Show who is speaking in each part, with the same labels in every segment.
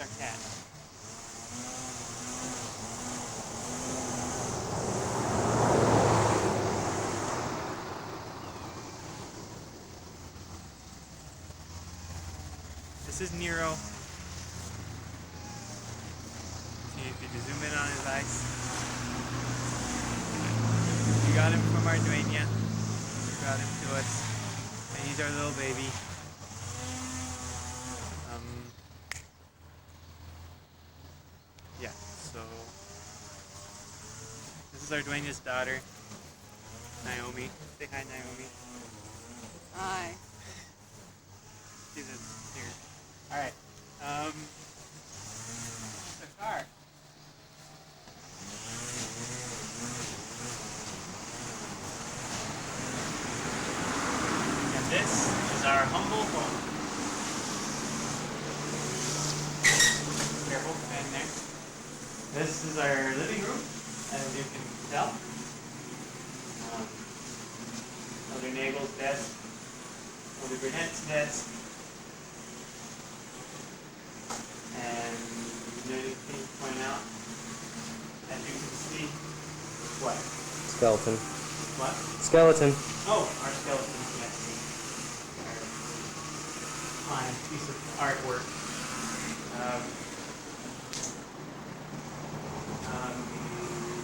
Speaker 1: our cat. This is Nero. See if you can zoom in on his eyes. We got him from our dueña. She brought him to us. And he's our little baby. Yeah, so this is our dueña's daughter, Naomi. Say hi, Naomi.
Speaker 2: Hi.
Speaker 1: She's here. Alright. The car. And this is our humble home. Careful, stand there. This is our living room, as you can tell. Elder Nagel's desk. Elder Burnett's desk. And is there anything to point out? As you can see, what?
Speaker 3: Skeleton.
Speaker 1: What?
Speaker 3: Skeleton.
Speaker 1: Oh, our skeleton, yes. Our fine piece of artwork.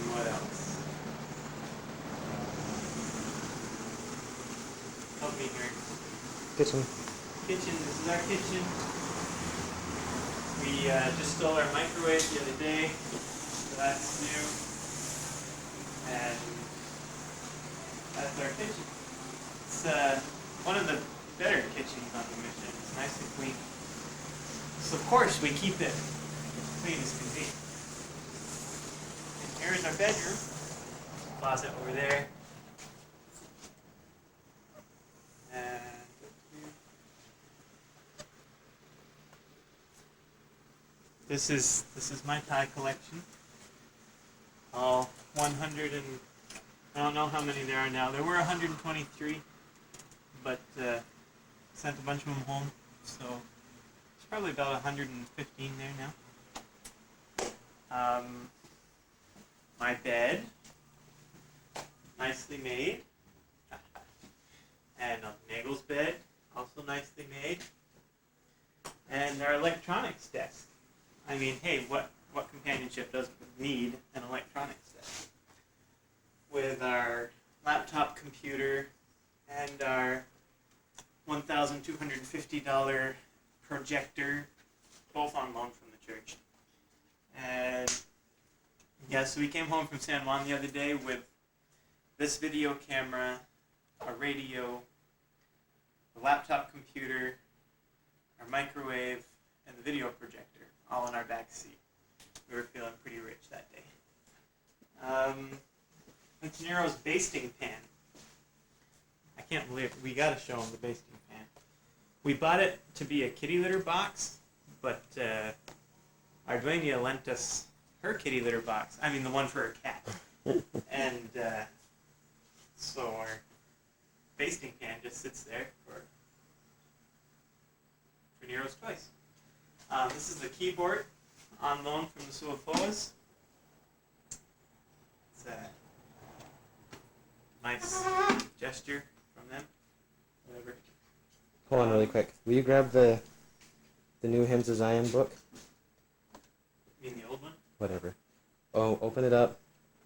Speaker 1: What else? Help me here.
Speaker 3: Kitchen.
Speaker 1: Kitchen, this is our kitchen. We just stole our microwave the other day, so that's new. And that's our kitchen. It's one of the better kitchens on the mission. It's nice and clean. So of course we keep it as clean as can be. And here is our bedroom. Closet over there. And this is my tie collection. All 100 and I don't know how many there are now. There were 123, but sent a bunch of them home, so it's probably about 115 there now. My bed, nicely made, and Nagel's bed, also nicely made, and our electronics desk. I mean, hey, what companionship doesn't need an electronics desk? With our laptop computer and our $1,250 projector, both on loan from the church. And yeah, so we came home from San Juan the other day with this video camera, a radio, a laptop computer, our microwave, and the video projector, all in our back seat. We were feeling pretty rich that day. That's Nero's basting pan. I can't believe it. We gotta show him the basting pan. We bought it to be a kitty litter box, but our dueña lent us her kitty litter box. I mean, the one for her cat. And so our basting pan just sits there for Nero's toys. This is the keyboard on loan from the Suafoas. It's a nice gesture from them. Whatever.
Speaker 3: Hold on really quick. Will you grab the new Hymns of Zion book?
Speaker 1: You mean the old one?
Speaker 3: Whatever. Oh, open it up.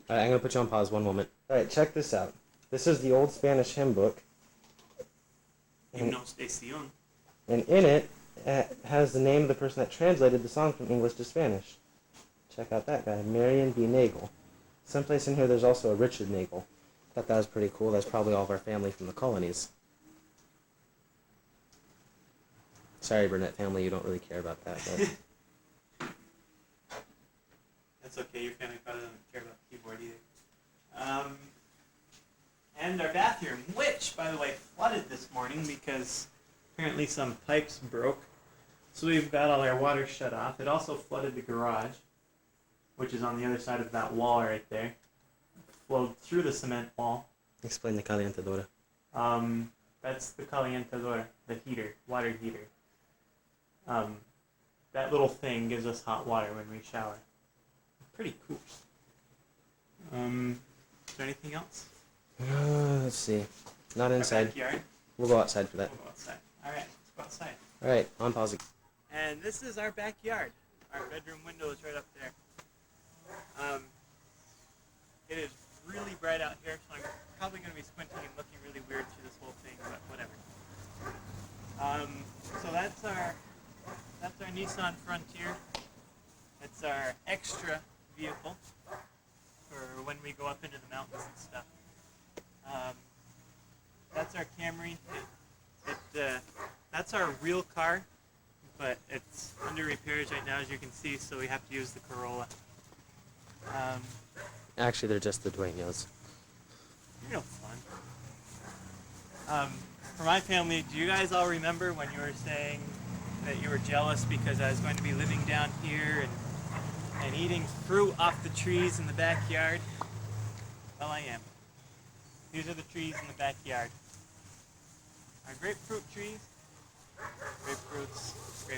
Speaker 3: Alright, I'm going to put you on pause one moment. Alright, check this out. This is the old Spanish hymn book.
Speaker 1: Himnos de Sion.
Speaker 3: And in it has the name of the person that translated the song from English to Spanish. Check out that guy, Marion B. Nagel. Someplace in here there's also a Richard Nagel. Thought that was pretty cool. That's probably all of our family from the colonies. Sorry, Burnett family, you don't really care about that. But
Speaker 1: That's okay, your family probably doesn't care about the keyboard either. And our bathroom, which, by the way, flooded this morning because apparently some pipes broke. So we've got all our water shut off. It also flooded the garage, which is on the other side of that wall right there. It flowed through the cement wall.
Speaker 3: explain the calentadora.
Speaker 1: That's the calentadora, the heater, water heater. that little thing gives us hot water when we shower. Pretty cool. Is there anything else?
Speaker 3: Let's see. Not inside.
Speaker 1: Backyard.
Speaker 3: We'll go outside for that.
Speaker 1: We'll go outside. All right, let's go outside.
Speaker 3: All right, on pause.
Speaker 1: And this is our backyard. Our bedroom window is right up there. It is really bright out here, so I'm probably going to be squinting and looking really weird through this whole thing, but whatever. So that's our Nissan Frontier. It's our extra vehicle for when we go up into the mountains and stuff. That's our Camry. That's our real car, but it's under repairs right now, as you can see, so we have to use the Corolla.
Speaker 3: Actually, they're just the dueños.
Speaker 1: Real fun. For my family, do you guys all remember when you were saying that you were jealous because I was going to be living down here and eating fruit off the trees in the backyard? Well, I am. These are the trees in the backyard. Our grapefruit trees. Grapefruits. Look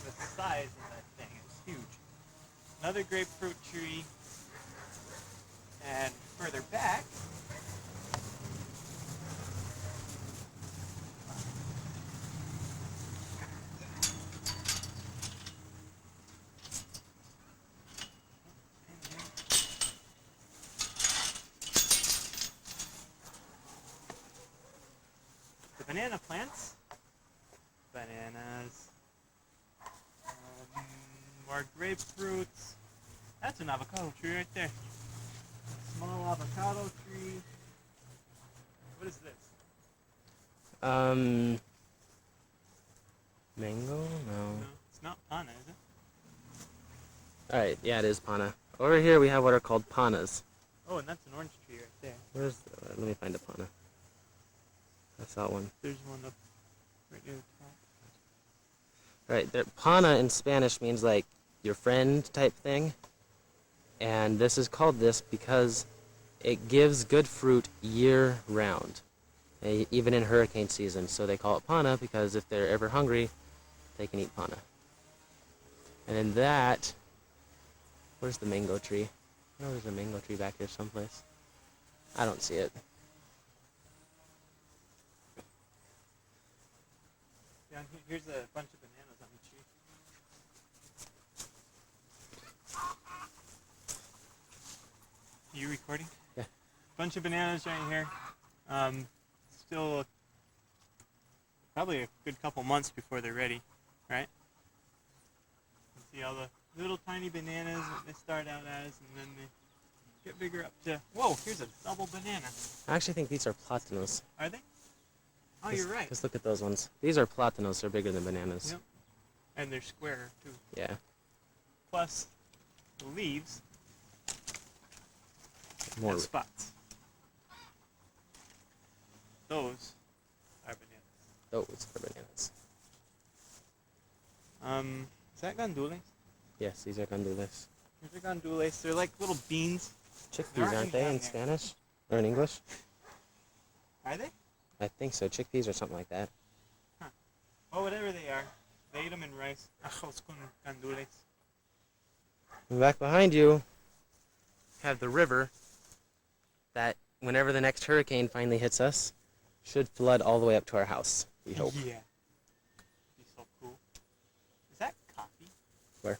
Speaker 1: at the size of that thing. It's huge. Another grapefruit tree. And further back, the banana plants. Bananas. More grapefruits. That's an avocado tree right there. Small avocado tree. What is this?
Speaker 3: Mango? No.
Speaker 1: No, it's not pana, is it?
Speaker 3: Alright, yeah, it is pana. Over here we have what are called panas.
Speaker 1: Oh, and that's an orange tree right there.
Speaker 3: Where's let me find a pana. That's that one.
Speaker 1: There's one up right near the top.
Speaker 3: Right, pana in Spanish means like your friend type thing. And this is called this because it gives good fruit year round, even in hurricane season. So they call it pana because if they're ever hungry, they can eat pana. And then that, where's the mango tree? I know there's a mango tree back here someplace. I don't see it.
Speaker 1: Yeah, here's a bunch of bananas on the tree. You recording?
Speaker 3: Yeah.
Speaker 1: Bunch of bananas right here. Still probably a good couple months before they're ready, right? You see all the little tiny bananas that they start out as, and then they get bigger up to... Whoa, here's a double banana.
Speaker 3: I actually think these are platanos.
Speaker 1: Are they? Oh, you're right.
Speaker 3: Just look at those ones. These are platanos. They're bigger than bananas.
Speaker 1: Yep. And they're square, too.
Speaker 3: Yeah.
Speaker 1: Plus, the leaves
Speaker 3: More.
Speaker 1: have spots. Those are bananas.
Speaker 3: Those are bananas.
Speaker 1: Is that gandules?
Speaker 3: Yes, these are gandules.
Speaker 1: These are gandules. They're like little beans.
Speaker 3: Chickpeas, aren't they, in Spanish? Or in English?
Speaker 1: Are they?
Speaker 3: I think so. Chickpeas or something like that.
Speaker 1: Huh. Well, whatever they are. They eat them in rice. Ajos con gandules.
Speaker 3: And back behind you, have the river that, whenever the next hurricane finally hits us, should flood all the way up to our house, we hope.
Speaker 1: Yeah. Be so cool. Is that coffee?
Speaker 3: Where?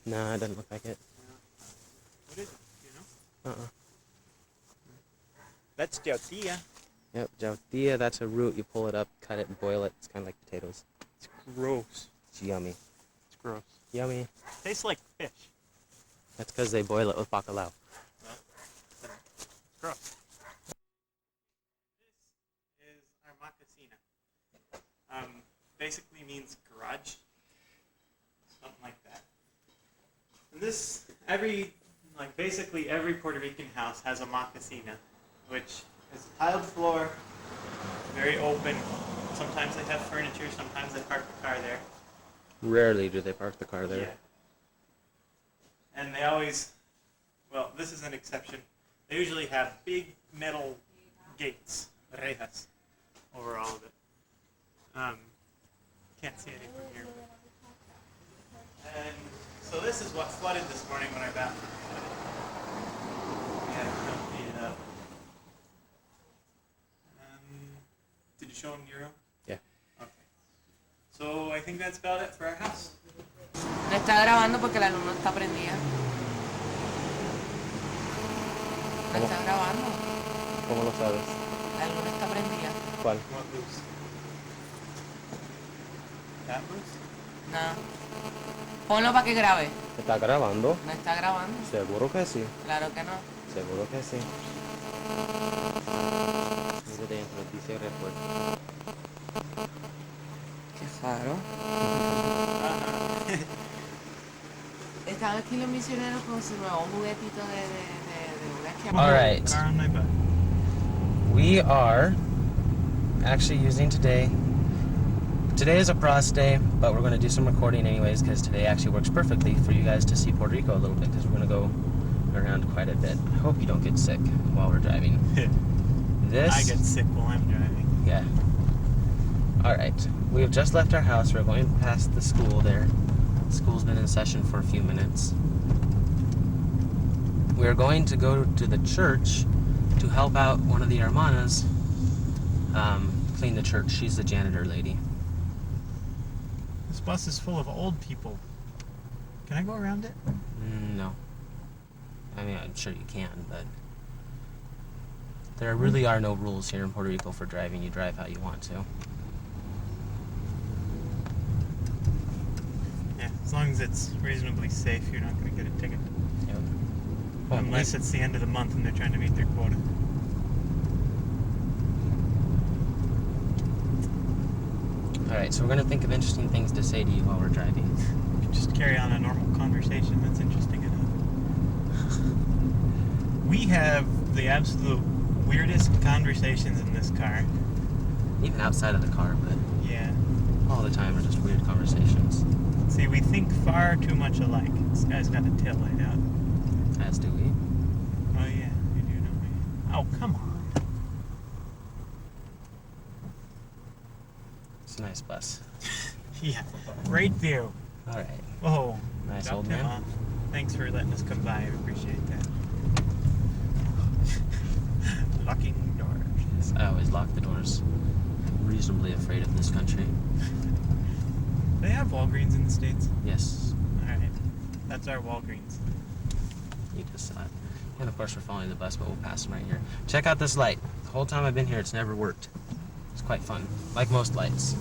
Speaker 3: Nah, it doesn't look like it.
Speaker 1: No. What is it? Do you know?
Speaker 3: Uh-uh.
Speaker 1: That's tortilla.
Speaker 3: Yep, jautia, that's a root. You pull it up, cut it, and boil it. It's kind of like potatoes.
Speaker 1: It's gross.
Speaker 3: It's yummy.
Speaker 1: It's gross.
Speaker 3: Yummy.
Speaker 1: Tastes like fish.
Speaker 3: That's because they boil it with bacalao.
Speaker 1: Well, it's gross. This is our macasina. Basically means garage. Something like that. And this, basically every Puerto Rican house has a macasina, which is a tiled floor, very open. Sometimes they have furniture, sometimes they park the car there.
Speaker 3: Rarely do they park the car there.
Speaker 1: Yeah. And they always, well, this is an exception. They usually have big metal gates, rejas, over all of it. can't see any from here. And so this is what flooded this morning when our bathroom flooded. We had to come clean it up. Did you show him your room?
Speaker 3: Yeah.
Speaker 1: Okay. So I think that's about it for our house.
Speaker 2: No está grabando porque la luz no está prendida. No
Speaker 3: ¿Cómo?
Speaker 2: está grabando.
Speaker 3: ¿Cómo lo sabes?
Speaker 2: La luz no está prendida.
Speaker 3: ¿Cuál?
Speaker 1: What moves? That moves?
Speaker 2: No. Ponlo para que grabe.
Speaker 3: ¿Está grabando?
Speaker 2: No está grabando.
Speaker 3: Seguro que sí.
Speaker 2: Claro que no.
Speaker 3: Seguro que sí. Mire dentro, dice refuerzo.
Speaker 2: Qué raro.
Speaker 1: Uh-huh.
Speaker 2: Están aquí los misioneros con su nuevo juguetito de una que...
Speaker 3: All right.
Speaker 1: Car on my butt.
Speaker 3: We are actually using today. Today is a pros day, but we're going to do some recording anyways because today actually works perfectly for you guys to see Puerto Rico a little bit because we're going to go around quite a bit. I hope you don't get sick while we're driving.
Speaker 1: I get sick while I'm driving.
Speaker 3: Yeah. All right. We have just left our house. We're going past the school there. School's been in session for a few minutes. We're going to go to the church to help out one of the hermanas clean the church. She's the janitor lady.
Speaker 1: This bus is full of old people. Can I go around it?
Speaker 3: No. I mean, I'm sure you can, but there really are no rules here in Puerto Rico for driving. You drive how you want to.
Speaker 1: Yeah, as long as it's reasonably safe, you're not going to get a ticket.
Speaker 3: Yep.
Speaker 1: Unless it's the end of the month and they're trying to meet their quota.
Speaker 3: Alright, so we're going to think of interesting things to say to you while we're driving.
Speaker 1: You can just carry on a normal conversation. That's interesting enough. We have the absolute weirdest conversations in this car.
Speaker 3: Even outside of the car, but
Speaker 1: Yeah.
Speaker 3: all the time are just weird conversations.
Speaker 1: See, we think far too much alike. This guy's got the tail light out.
Speaker 3: As do we.
Speaker 1: Oh, yeah, you do know me. Oh, come on.
Speaker 3: It's a nice bus.
Speaker 1: Yeah, great view.
Speaker 3: Alright.
Speaker 1: Oh,
Speaker 3: Nice
Speaker 1: dropped
Speaker 3: old
Speaker 1: him
Speaker 3: man.
Speaker 1: off. Thanks for letting us come by. I appreciate that. Locking doors.
Speaker 3: I always lock the doors. I'm reasonably afraid of this country.
Speaker 1: They have Walgreens in the States.
Speaker 3: Yes,
Speaker 1: Alright. That's our Walgreens.
Speaker 3: you just saw it. And of course we're following the bus, but we'll pass them right here. Check out this light. The whole time I've been here, it's never worked. It's quite fun. Like most lights.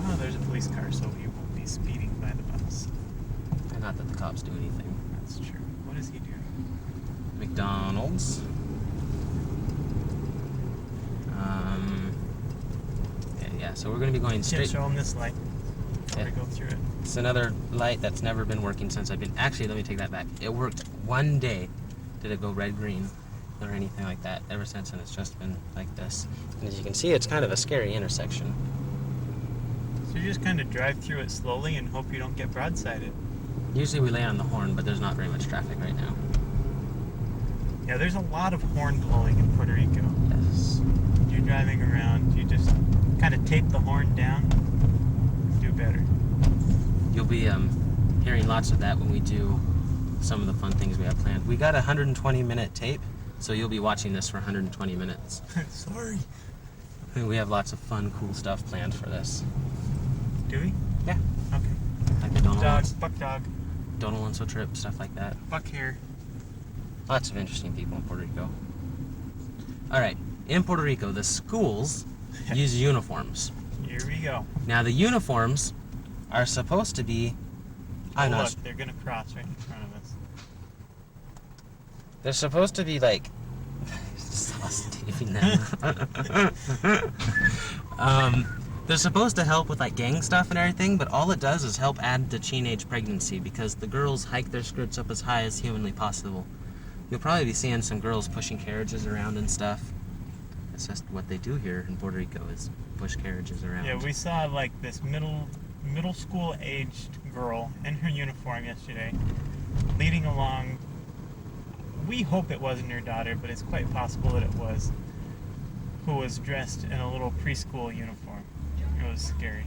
Speaker 1: Oh, there's a police car, so he won't be speeding by the bus.
Speaker 3: And not that the cops do anything.
Speaker 1: That's true. What is he doing?
Speaker 3: McDonald's. Yeah, so we're going to be going
Speaker 1: Yeah,
Speaker 3: straight.
Speaker 1: show him this light before
Speaker 3: Yeah.
Speaker 1: we go through it.
Speaker 3: It's another light that's never been working since I've been. Actually, let me take that back. It worked one day. Did it go red, green, or anything like that? Ever since, and it's just been like this. And as you can see, it's kind of a scary intersection.
Speaker 1: So you just kind of drive through it slowly and hope you don't get broadsided.
Speaker 3: Usually we lay on the horn, but there's not very much traffic right now.
Speaker 1: Yeah, there's a lot of horn blowing in Puerto Rico.
Speaker 3: Yes.
Speaker 1: You're driving around, you just kind of tape the horn down, do better.
Speaker 3: You'll be hearing lots of that when we do some of the fun things we have planned. We got a 120-minute tape, so you'll be watching this for 120 minutes.
Speaker 1: Sorry.
Speaker 3: We have lots of fun, cool stuff planned for this.
Speaker 1: Do we?
Speaker 3: Yeah.
Speaker 1: Okay.
Speaker 3: Like the Donald
Speaker 1: Dog,
Speaker 3: Alonso,
Speaker 1: buck dog,
Speaker 3: Donald Alonso trip, stuff like that.
Speaker 1: buck hair.
Speaker 3: Lots of interesting people in Puerto Rico. All right, in Puerto Rico, the schools use uniforms.
Speaker 1: Here we go.
Speaker 3: Now, the uniforms are supposed to be.
Speaker 1: Oh,
Speaker 3: not.
Speaker 1: look, they're gonna cross right in front of us.
Speaker 3: They're supposed to be like. Just lost taping them. They're supposed to help with like gang stuff and everything, but all it does is help add to teenage pregnancy because the girls hike their skirts up as high as humanly possible. You'll probably be seeing some girls pushing carriages around and stuff. That's just what they do here in Puerto Rico is push carriages around.
Speaker 1: Yeah, we saw like this middle school aged girl in her uniform yesterday, leading along. We hope it wasn't her daughter, but it's quite possible that it was. Who was dressed in a little preschool uniform. And It was scary.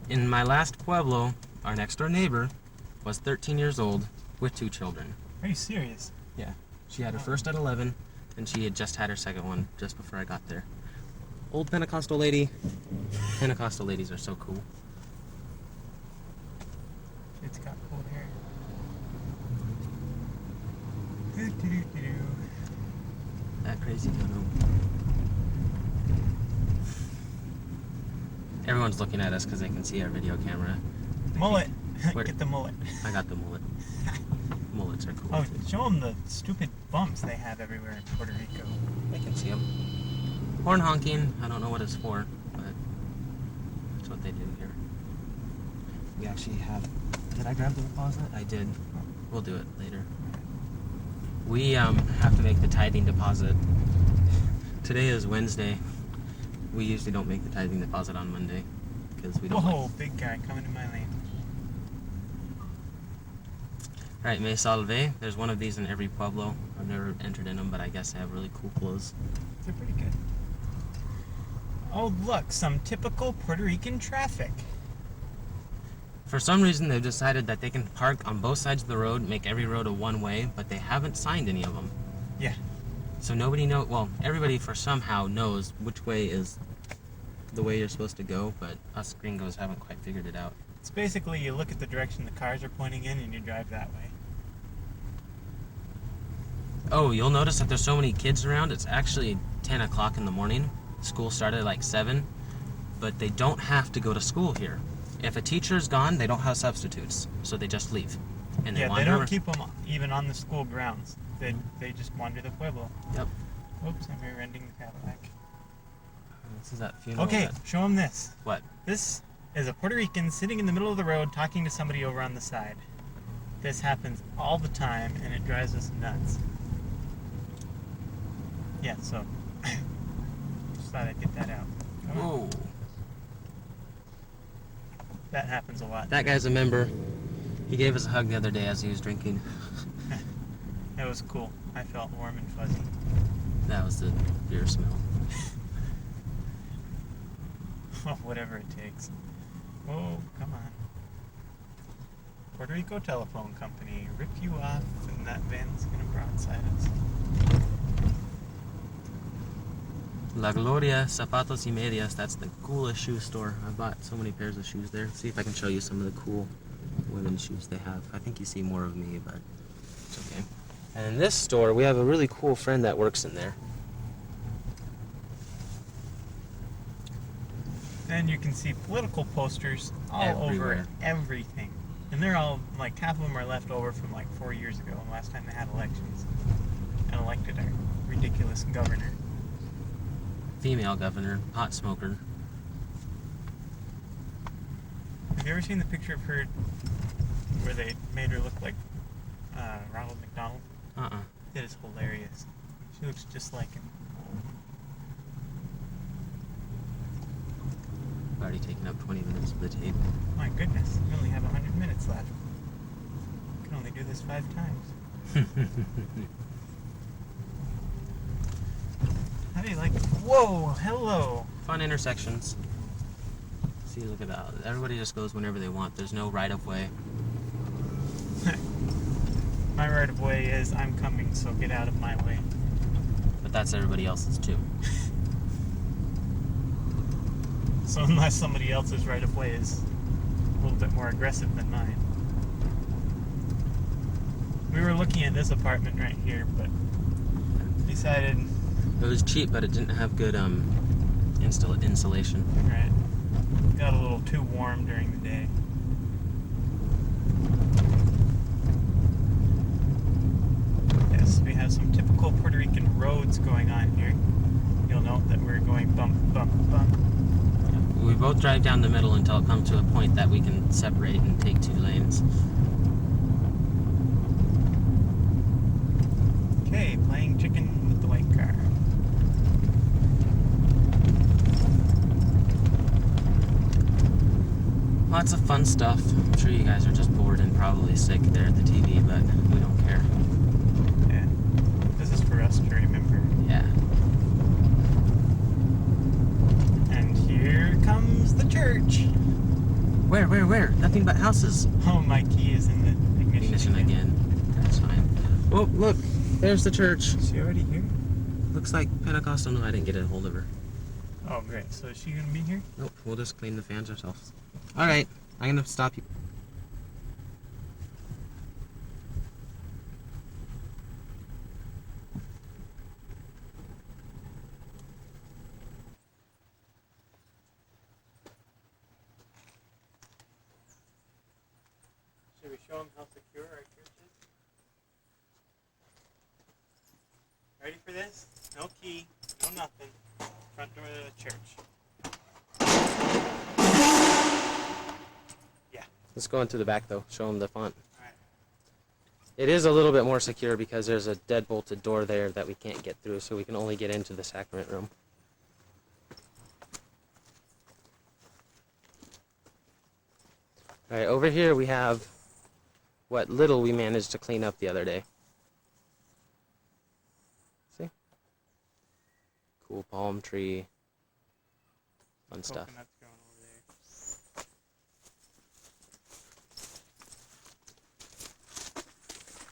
Speaker 3: In my last pueblo, our next door neighbor was 13 years old with 2 children.
Speaker 1: Are you serious?
Speaker 3: Yeah. She had her first at 11, and she had just had her second one just before I got there. Old Pentecostal lady. Pentecostal ladies are so cool.
Speaker 1: It's got cool hair. Do-do-do-do-do.
Speaker 3: That crazy dono. Everyone's looking at us because they can see our video camera.
Speaker 1: Mullet.
Speaker 3: Where-
Speaker 1: Get the mullet.
Speaker 3: I got the mullet. Mullets are cool.
Speaker 1: Oh,
Speaker 3: too.
Speaker 1: show them the stupid bumps they have everywhere in Puerto Rico.
Speaker 3: I can see them. Horn honking. I don't know what it's for, but that's what they do here. We actually have. Did I grab the deposit? I did. We'll do it later. We have to make the tithing deposit. Today is Wednesday. We usually don't make the tithing deposit on Monday because we don't.
Speaker 1: Whoa, big guy coming in my lane.
Speaker 3: Right, Me Salve. There's one of these in every pueblo. I've never entered in them, but I guess they have really cool clothes.
Speaker 1: They're pretty good. Oh, look, some typical Puerto Rican traffic.
Speaker 3: For some reason, they've decided that they can park on both sides of the road, make every road a one-way, but they haven't signed any of them.
Speaker 1: Yeah.
Speaker 3: So nobody knows. Well, everybody for somehow knows which way is the way you're supposed to go, but us gringos haven't quite figured it out.
Speaker 1: It's basically you look at the direction the cars are pointing in and you drive that way.
Speaker 3: Oh, you'll notice that there's so many kids around. It's actually 10 o'clock in the morning. School started at like 7, but they don't have to go to school here. If a teacher's gone, they don't have substitutes, so they just leave. And
Speaker 1: Yeah, they
Speaker 3: wander.
Speaker 1: don't keep them even on the school grounds. They just wander the pueblo.
Speaker 3: Yep.
Speaker 1: Oops, I'm rear-ending the Cadillac.
Speaker 3: This is that funeral.
Speaker 1: Okay,
Speaker 3: that-
Speaker 1: show them this.
Speaker 3: What?
Speaker 1: This is a Puerto Rican sitting in the middle of the road talking to somebody over on the side. This happens all the time, and it drives us nuts. Yeah, so just thought I'd get that out. Come on.
Speaker 3: Whoa.
Speaker 1: That happens a lot.
Speaker 3: That guy's a member. He gave us a hug the other day as he was drinking.
Speaker 1: That was cool. I felt warm and fuzzy.
Speaker 3: That was the beer smell.
Speaker 1: Whatever it takes. Oh, come on. Puerto Rico Telephone Company, rip you off, and that van's gonna broadside us.
Speaker 3: La Gloria Zapatos y Medias. That's the coolest shoe store. I bought so many pairs of shoes there. See if I can show you some of the cool women's shoes they have. I think you see more of me, but it's okay. And in this store, we have a really cool friend that works in there.
Speaker 1: And you can see political posters all
Speaker 3: Everywhere.
Speaker 1: over everything. And they're all, like, half of them are left over from, like, 4 years ago, the last time they had elections. And elected our ridiculous governor.
Speaker 3: Female governor, pot smoker.
Speaker 1: Have you ever seen the picture of her where they made her look like Ronald McDonald? It is hilarious. She looks just like him.
Speaker 3: I've already taken up 20 minutes of the tape.
Speaker 1: My goodness, we only have 100 minutes left. We can only do this 5 times. How do you like? Whoa, hello.
Speaker 3: Fun intersections. See, look at that. Everybody just goes whenever they want. There's no right of way.
Speaker 1: My right of way is I'm coming, so get out of my way.
Speaker 3: But that's everybody else's too.
Speaker 1: So unless somebody else's right of way is a little bit more aggressive than mine. We were looking at this apartment right here, but decided,
Speaker 3: It was cheap, but it didn't have good insulation.
Speaker 1: right, got a little too warm during the day. Yes, we have some typical Puerto Rican roads going on here. You'll note that we're going bump, bump, bump.
Speaker 3: We both drive down the middle until it comes to a point that we can separate and take 2 lanes.
Speaker 1: Okay, playing chicken with the white car.
Speaker 3: Lots of fun stuff. I'm sure you guys are just bored and probably sick there at the TV, but we don't care.
Speaker 1: Yeah, this is for us to remember.
Speaker 3: Yeah.
Speaker 1: church.
Speaker 3: Where? Nothing but houses.
Speaker 1: Oh, my key is in the ignition
Speaker 3: Again. That's fine. Oh, look. There's the church.
Speaker 1: Is she already here?
Speaker 3: Looks like Pentecostal. No, I didn't get a hold of her.
Speaker 1: Oh, great. So is she going to be here?
Speaker 3: Nope, we'll just clean the fans ourselves. Alright, I'm gonna stop you.
Speaker 1: Should we show them how secure our church is? Ready for this? No key, no nothing. Front door of the church. Yeah.
Speaker 3: Let's go into the back though, show them the font.
Speaker 1: Alright.
Speaker 3: It is a little bit more secure because there's a dead-bolted door there that we can't get through, so we can only get into the sacrament room. Alright, over here we have what little we managed to clean up the other day. See? Cool palm tree. Fun stuff.
Speaker 1: Coconut's growing over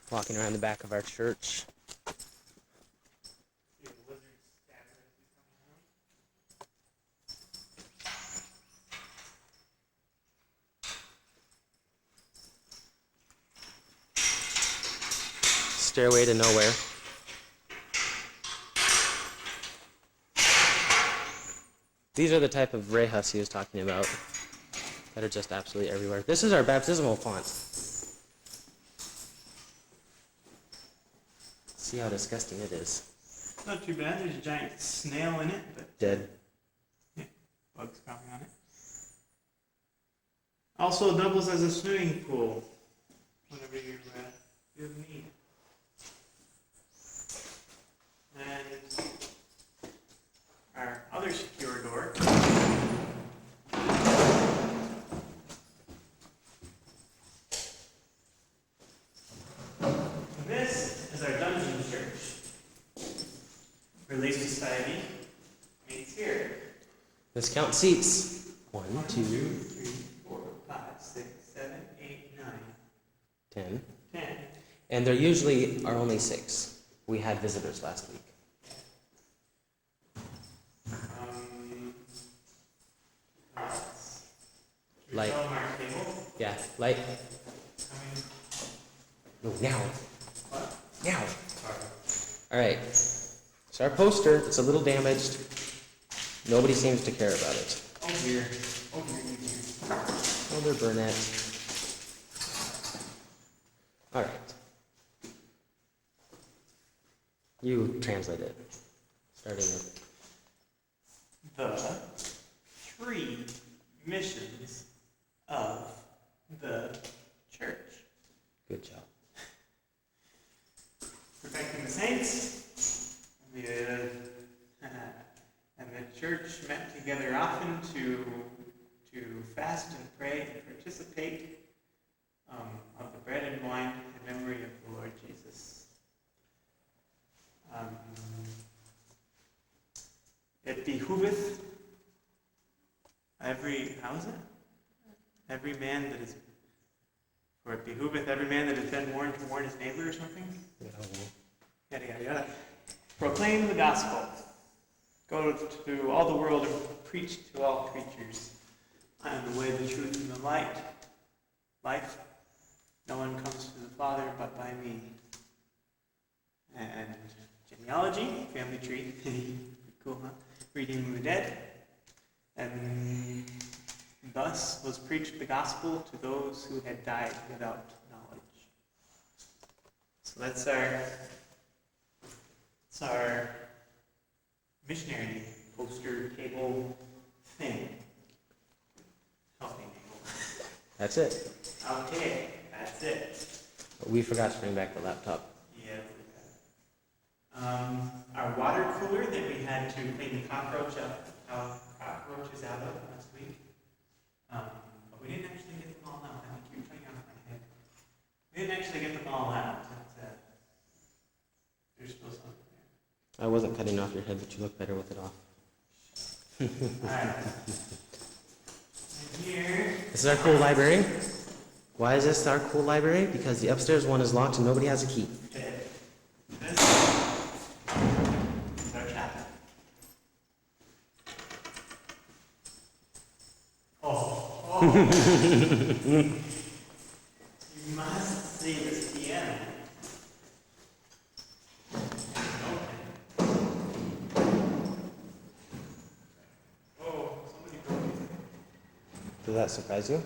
Speaker 1: there.
Speaker 3: Walking around the back of our church.
Speaker 1: See a lizard scatter as we come around.
Speaker 3: Stairway to nowhere. These are the type of rehas he was talking about that are just absolutely everywhere. This is our baptismal font. See how disgusting it is.
Speaker 1: Not too bad. There's a giant snail in it, but
Speaker 3: Dead.
Speaker 1: yeah, bugs probably on it. Also doubles as a swimming pool whenever you have need. And our other secure door. This is our dungeon church. Relief Society meets here.
Speaker 3: Let's count seats. 1, 2,
Speaker 1: 3, 4, 5, 6, 7, 8, 9,
Speaker 3: 10.
Speaker 1: 10.
Speaker 3: And there usually are only 6. We had visitors last week. Light.
Speaker 1: Show them our table.
Speaker 3: Yeah, light.
Speaker 1: Coming.
Speaker 3: No, now.
Speaker 1: What?
Speaker 3: Now.
Speaker 1: Sorry.
Speaker 3: Alright. So our poster, it's a little damaged. Nobody seems to care about it.
Speaker 1: Oh dear. Oh dear.
Speaker 3: Elder Burnett. Alright. You translate it. Starting with
Speaker 1: The 3 missions of the church.
Speaker 3: good job.
Speaker 1: Protecting the saints. And the church met together often to fast and pray and participate of the bread and wine in memory of the Lord Jesus. It behooveth every man that is, or it behooveth every man that has been warned to warn his neighbor or something. Yada yada yada. Proclaim the gospel. Go to all the world and preach to all creatures. I am the way, the truth, and the life. No one comes to the Father but by me. And genealogy, family tree. Cool, huh? Redeeming the dead. And thus was preached the gospel to those who had died without knowledge. So that's our missionary poster table thing. Healthy table.
Speaker 3: That's it.
Speaker 1: Okay, that's it.
Speaker 3: We forgot to bring back the laptop.
Speaker 1: Yeah. Our water cooler that we had to clean the cockroaches out of last week. But we didn't actually get them all out. I think you were cutting off my head. We didn't actually get them all out. There's still some there.
Speaker 3: I wasn't cutting off your head, but you look better with it off.
Speaker 1: Alright. here.
Speaker 3: This is our cool library. Why is this our cool library? Because the upstairs one is locked and nobody has a key.
Speaker 1: This is our chapel. Oh. You must see this piano. Oh, somebody broke it.
Speaker 3: Does that surprise you?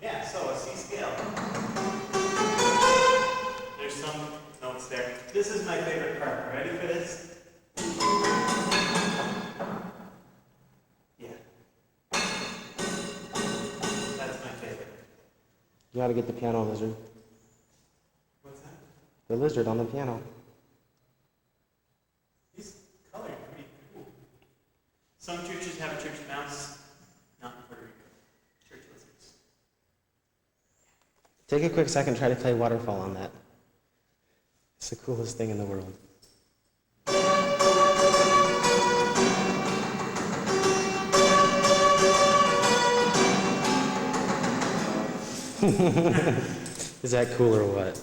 Speaker 1: Yeah, so a C scale. There's some notes there. This is my favorite part. Ready for this? Yeah. That's my favorite.
Speaker 3: You gotta get the piano lizard.
Speaker 1: What's that?
Speaker 3: The lizard on the piano.
Speaker 1: These colors are pretty cool. Some churches have a church mouse, not in Puerto Rico. Church lizards.
Speaker 3: Take a quick second, try to play Waterfall on that. It's the coolest thing in the world. Is that cool or what?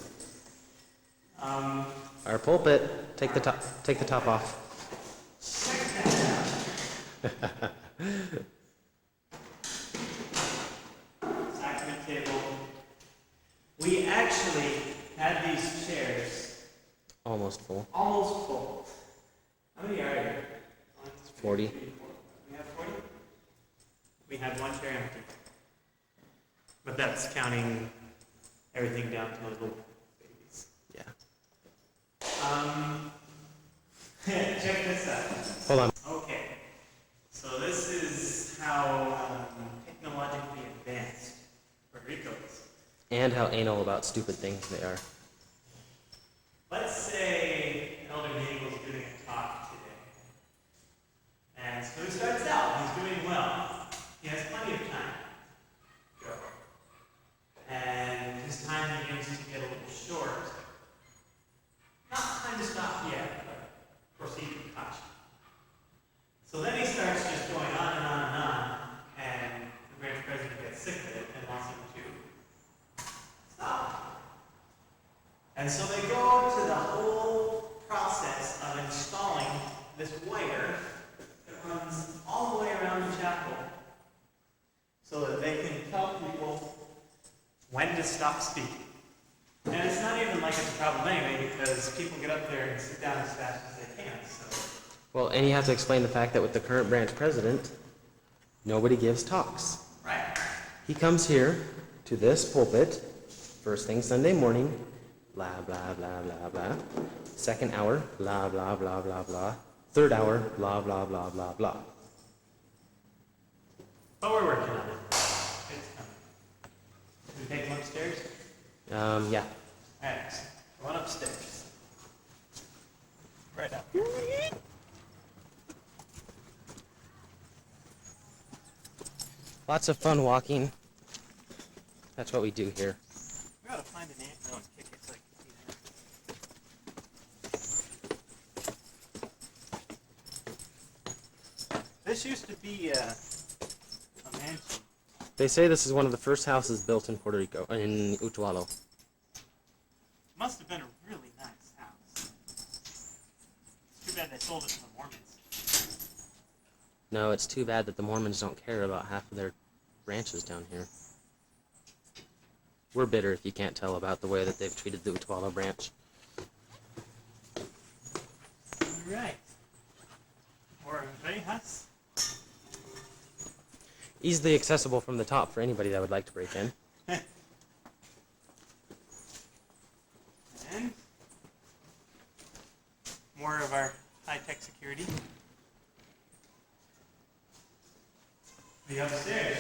Speaker 3: Our pulpit. Take the top off.
Speaker 1: Sacrament table. We actually had these chairs
Speaker 3: Almost full.
Speaker 1: almost full. How many are there?
Speaker 3: 40.
Speaker 1: We have 40? We had one chair empty. But that's counting everything down to the little babies.
Speaker 3: Yeah.
Speaker 1: Check this out.
Speaker 3: Hold on.
Speaker 1: Okay. So this is how technologically advanced Puerto Rico is.
Speaker 3: And how anal about stupid things they are.
Speaker 1: Let's say Elder Nagel's doing a talk today. And so he starts out, he's doing well. He has plenty of time. Go. And his time begins to get a little short. Not time to stop yet, but proceed with caution. So then he starts just going on and on and on, and the branch president gets sick of it and wants him to stop. And so they go to the whole process of installing this wire that runs all the way around the chapel so that they can tell people when to stop speaking. And it's not even like it's a problem anyway, because people get up there and sit down as fast as they can. So.
Speaker 3: Well, and you have to explain the fact that with the current branch president, nobody gives talks.
Speaker 1: Right.
Speaker 3: He comes here to this pulpit, first thing Sunday morning, blah, blah, blah, blah, blah. Second hour, blah, blah, blah, blah, blah. Third hour, blah, blah, blah, blah, blah.
Speaker 1: But we're working on it. It's coming. Should we take them upstairs?
Speaker 3: Yeah.
Speaker 1: Alright, run upstairs. Right up.
Speaker 3: Lots of fun walking. That's what we do here.
Speaker 1: We gotta find an ant and kick it so I can see that. This used to be a mansion.
Speaker 3: They say this is one of the first houses built in Puerto Rico, in Utuado.
Speaker 1: Must have been a really nice house. It's too bad they sold it to the Mormons.
Speaker 3: No, it's too bad that the Mormons don't care about half of their branches down here. We're bitter if you can't tell about the way that they've treated the Utuado branch.
Speaker 1: Alright. Or Vejas.
Speaker 3: Easily accessible from the top for anybody that would like to break in.
Speaker 1: And more of our high-tech security. The upstairs,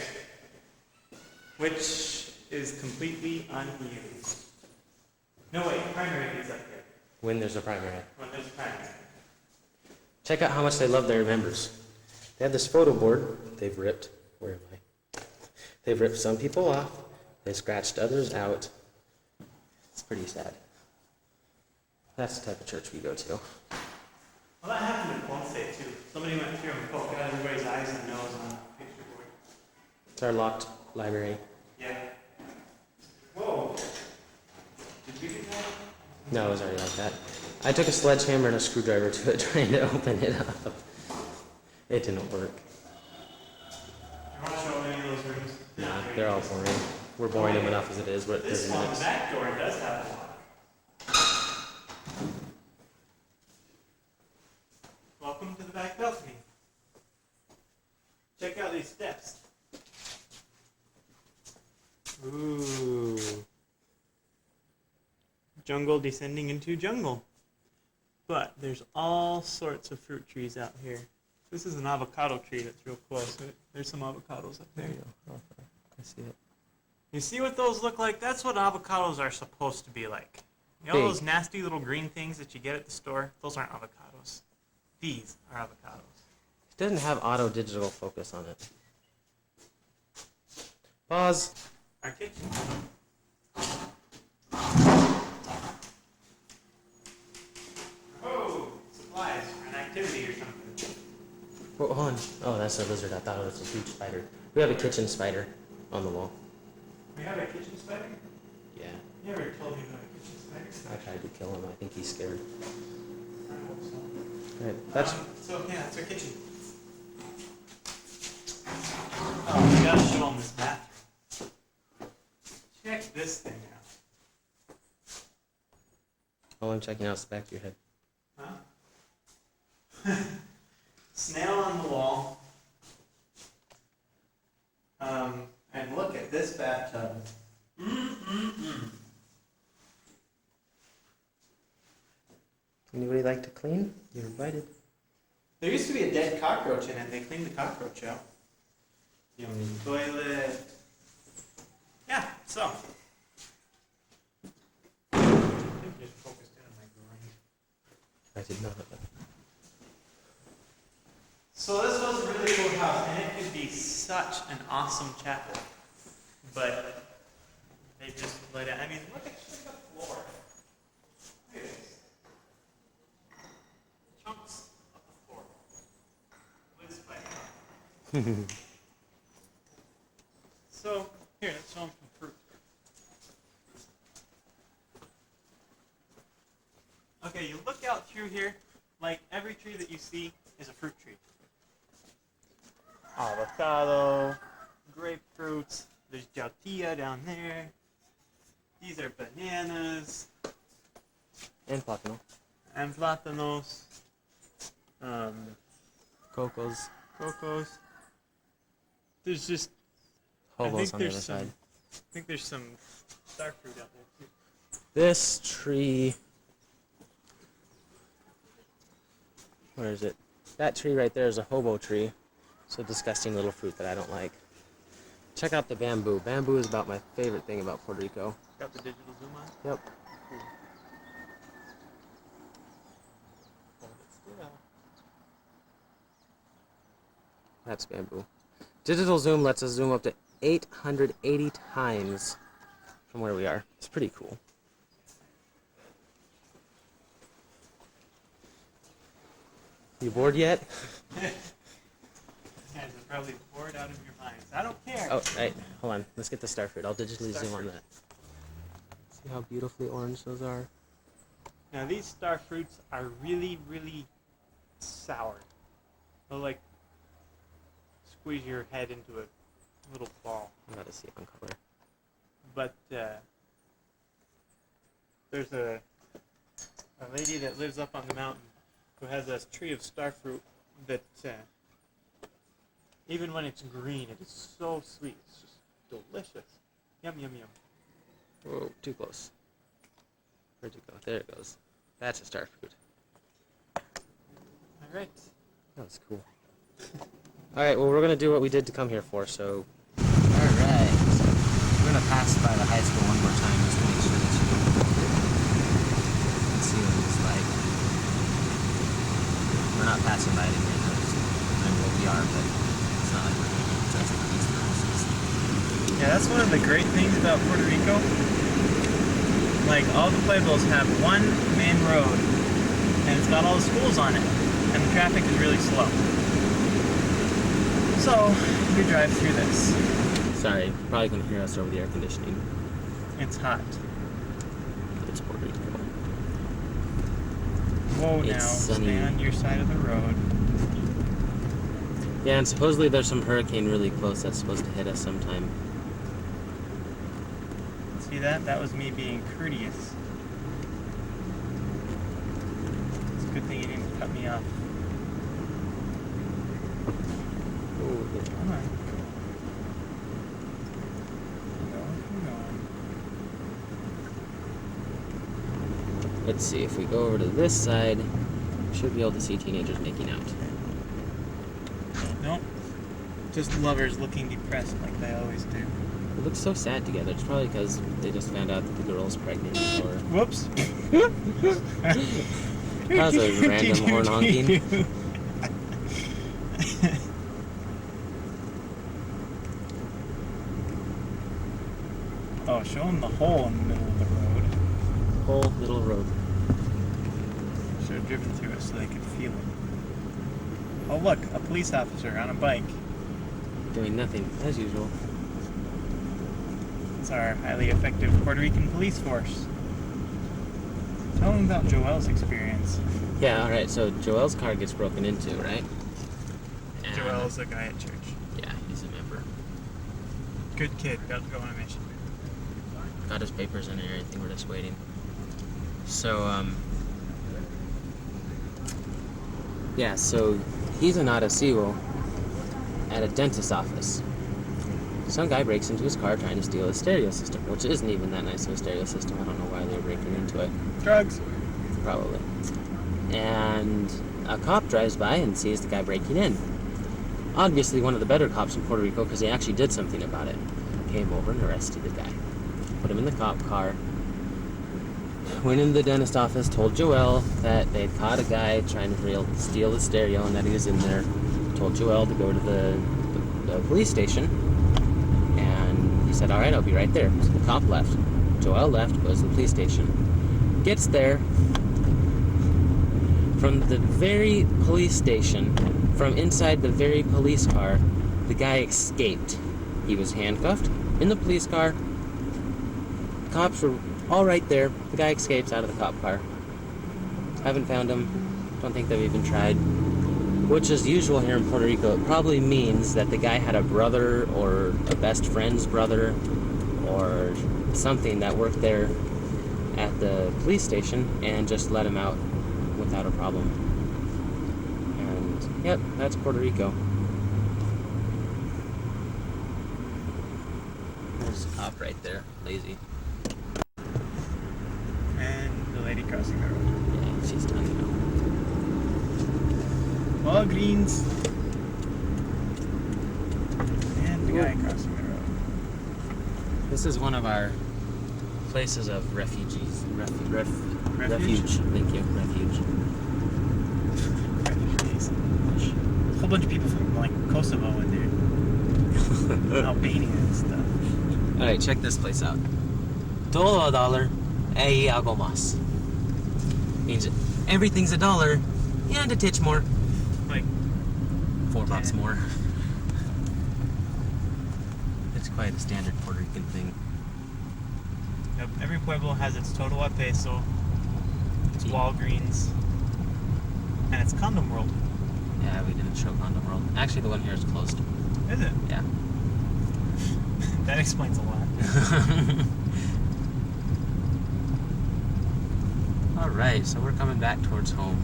Speaker 1: which is completely unused. No, wait, primary is up here.
Speaker 3: When there's a primary.
Speaker 1: When there's primary.
Speaker 3: Check out how much they love their members. They have this photo board they've ripped. Where am I? They've ripped some people off. They scratched others out. It's pretty sad. That's the type of church we go to.
Speaker 1: Well, that happened in Ponce too. Somebody went through Here, we poke out everybody's eyes and nose on the picture board.
Speaker 3: It's our locked library.
Speaker 1: Yeah. Whoa. Did we do that?
Speaker 3: No, it was already like that. I took a sledgehammer and a screwdriver to it trying to open it up. It didn't work.
Speaker 1: You want to show any of those rooms?
Speaker 3: Nah, they're all boring. We're boring them enough as it is. We're at 30
Speaker 1: This one, the
Speaker 3: minutes.
Speaker 1: back door, does have a lock. Welcome to the back balcony. Check out these steps. Ooh. Jungle descending into jungle. But there's all sorts of fruit trees out here. This is an avocado tree that's real close. There's some avocados up there.
Speaker 3: Oh, I see it.
Speaker 1: You see what those look like? That's what avocados are supposed to be like. You know
Speaker 3: Big.
Speaker 1: those nasty little green things that you get at the store? Those aren't avocados. These are avocados.
Speaker 3: It doesn't have auto digital focus on it. Pause.
Speaker 1: Our kitchen. Oh, supplies for an activity or something.
Speaker 3: Whoa, hold on. Oh, that's a lizard. I thought it was a huge spider. We have a kitchen spider on the wall.
Speaker 1: We have a kitchen spider?
Speaker 3: Yeah.
Speaker 1: You never told me about a kitchen spider.
Speaker 3: I tried to kill him. I think he's scared.
Speaker 1: I hope so.
Speaker 3: Alright, that's
Speaker 1: So, yeah, it's our kitchen. Oh, we gotta show them this bathroom. Check this thing out.
Speaker 3: all I'm checking out is the back of your head.
Speaker 1: Huh? Snail on the wall. And look at this bathtub.
Speaker 3: Anybody like to clean? You're invited.
Speaker 1: There used to be a dead cockroach in it. They cleaned the cockroach out. You don't need toilet. Yeah, so. I think just focused in on my groin.
Speaker 3: I did not.
Speaker 1: So this was a really cool house, and it could be such an awesome chapel. But they just let it. I mean, look at the floor. Look at this. Chunks of the floor. Liz fighting. So here, let's show them some fruit. Okay, you look out through here, like every tree that you see is a fruit tree. Avocado, grapefruits, there's jaltia down there. These are bananas.
Speaker 3: And plátano.
Speaker 1: And plátanos.
Speaker 3: Cocos.
Speaker 1: Cocos. There's just,
Speaker 3: Hobos on the other
Speaker 1: there's
Speaker 3: side.
Speaker 1: I think there's some star fruit out there too.
Speaker 3: This tree. Where is it? That tree right there is a hobo tree. It's a disgusting little fruit that I don't like. Check out the bamboo. Bamboo is about my favorite thing about Puerto Rico.
Speaker 1: Got the digital zoom on?
Speaker 3: Yep.
Speaker 1: Cool. Hold it still.
Speaker 3: That's bamboo. Digital zoom lets us zoom up to 880 times from where we are. It's pretty cool. You bored yet?
Speaker 1: You guys are probably bored out of your minds. I don't care.
Speaker 3: Oh, right. Hold on. Let's get the star fruit. I'll digitally zoom on
Speaker 1: Starfruit.
Speaker 3: that. See how beautifully orange those are?
Speaker 1: Now these star fruits are really, really sour. They'll like squeeze your head into a little ball.
Speaker 3: I'm about to see it on color.
Speaker 1: But there's a lady that lives up on the mountain who has a tree of star fruit that even when it's green, it is so sweet. It's just delicious. Yum, yum, yum.
Speaker 3: Whoa, too close. Where'd you go? There it goes. That's a star fruit.
Speaker 1: All right.
Speaker 3: That was cool. Alright, well, we're going to do what we did to come here for, so... Alright. We're going to pass by the high school one more time just to make sure that you can see what it's like. We're not passing by it again. I mean, well, we are, but it's not like we're going to touch these houses.
Speaker 1: Yeah, that's one of the great things about Puerto Rico. Like, all the pueblos have one main road, and it's got all the schools on it, and the traffic is really slow. So, you drive through this.
Speaker 3: Sorry, you probably couldn't hear us over the air conditioning.
Speaker 1: It's hot.
Speaker 3: It's Puerto Rico.
Speaker 1: Whoa,
Speaker 3: It's
Speaker 1: now
Speaker 3: sunny.
Speaker 1: stay on your side of the road.
Speaker 3: Yeah, and supposedly there's some hurricane really close that's supposed to hit us sometime.
Speaker 1: See that? That was me being courteous. It's a good thing you didn't cut me off. Come on. Keep going.
Speaker 3: Let's see, if we go over to this side, we should be able to see teenagers making out.
Speaker 1: Nope. Just lovers looking depressed like they always do.
Speaker 3: They look so sad together. It's probably because they just found out that the girl's pregnant, or
Speaker 1: Whoops.
Speaker 3: because of random horn honking.
Speaker 1: Oh, show them the hole in the middle of the road.
Speaker 3: Whole middle road.
Speaker 1: Should have driven through it so they could feel it. Oh, look, a police officer on a bike.
Speaker 3: Doing nothing, as usual.
Speaker 1: It's our highly effective Puerto Rican police force. Tell them about Joel's experience.
Speaker 3: Yeah, alright, so Joel's car gets broken into, right? And-
Speaker 1: Joel's a guy at church.
Speaker 3: Yeah, he's a member.
Speaker 1: Good kid, about to go on a mission.
Speaker 3: Got his papers in and everything, we're just waiting. So, yeah, so he's an Arecibo at a dentist's office. Some guy breaks into his car trying to steal his stereo system, which isn't even that nice of a stereo system. I don't know why they were breaking into it.
Speaker 1: Drugs.
Speaker 3: Probably. And a cop drives by and sees the guy breaking in. Obviously one of the better cops in Puerto Rico, because he actually did something about it. Came over and arrested the guy. Put him in the cop car. Went into the dentist office, told Joel that they'd caught a guy trying to steal the stereo and that he was in there. Told Joel to go to the police station. And he said, alright, I'll be right there. So the cop left. Joel left, goes to the police station. Gets there. From the very police station, from inside the very police car, the guy escaped. He was handcuffed in the police car. Cops were all right there. The guy escapes out of the cop car. Haven't found him. Don't think they've even tried. Which is usual here in Puerto Rico. It probably means that the guy had a brother or a best friend's brother or something that worked there at the police station and just let him out without a problem. And, yep, that's Puerto Rico. There's a cop right there. Lazy.
Speaker 1: And the lady crossing the road.
Speaker 3: Yeah, she's done now.
Speaker 1: Walgreens. And the guy crossing the road.
Speaker 3: This is one of our places of refugees. Refuge.
Speaker 1: Refuge?
Speaker 3: Thank you. Refuge.
Speaker 1: Refugees. A whole bunch of people from like Kosovo in there. Albania and stuff.
Speaker 3: Alright, check this place out. Todo a dollar, e algo más. Means everything's $1 and a titch more.
Speaker 1: Like
Speaker 3: $4
Speaker 1: Yeah.
Speaker 3: more. It's quite a standard Puerto Rican thing.
Speaker 1: Yep, every pueblo has its Todo a Peso, its
Speaker 3: Yeah.
Speaker 1: Walgreens, and its Condom World.
Speaker 3: Yeah, we didn't show Condom World. Actually, the one here is closed.
Speaker 1: Is it?
Speaker 3: Yeah.
Speaker 1: That explains a lot.
Speaker 3: Alright, so we're coming back towards home.